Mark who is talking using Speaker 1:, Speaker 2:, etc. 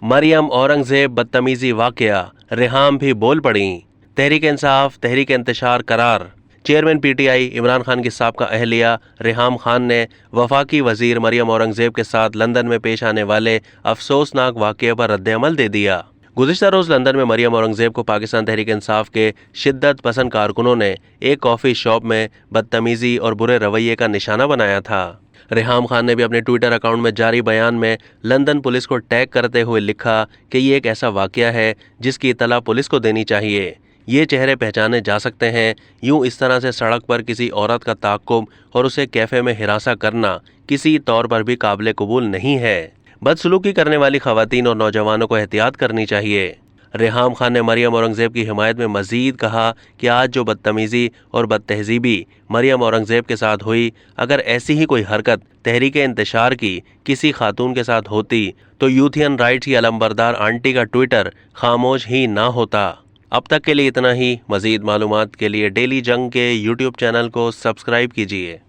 Speaker 1: मरियम औरंगजेब बदतमीजी वाकया, रेहाम भी बोल पड़ी। तहरीक इंसाफ तहरीक इंतशार करार। चेयरमैन पीटीआई इमरान खान की साबका अहलिया रेहाम खान ने वफाकी वजीर मरियम औरंगजेब के साथ लंदन में पेश आने वाले अफसोसनाक वाकये पर रद्द-ए-अमल दे दिया। गुज़िश्ता रोज़ लंदन में मरियम औरंगजेब को पाकिस्तान तहरीक इंसाफ के शिद्दत पसंद कारकुनों ने एक कॉफ़ी शॉप में बदतमीजी और बुरे रवैये का निशाना बनाया था। रेहाम खान ने भी अपने ट्विटर अकाउंट में जारी बयान में लंदन पुलिस को टैग करते हुए लिखा कि ये एक ऐसा वाकया है जिसकी इत्तला पुलिस को देनी चाहिए। ये चेहरे पहचाने जा सकते हैं। यूं इस तरह से सड़क पर किसी औरत का ताक़ुब और उसे कैफ़े में हिरासा करना किसी तौर पर भी काबिल कबूल नहीं है। बदसलूकी करने वाली ख़वातीन और नौजवानों को एहतियात करनी चाहिए। रेहाम खान ने मरियम औरंगजेब की हिमायत में मज़ीद कहा कि आज जो बदतमीज़ी और बदतहज़ीबी मरियम औरंगजेब के साथ हुई, अगर ऐसी ही कोई हरकत तहरीक इंतशार की किसी खातून के साथ होती तो यूथियन राइट्स की अलंबरदार आंटी का ट्विटर खामोश ही ना होता। अब तक के लिए इतना ही। मज़ीद मालूमात के लिए डेली जंग के यूट्यूब चैनल को सब्सक्राइब कीजिए।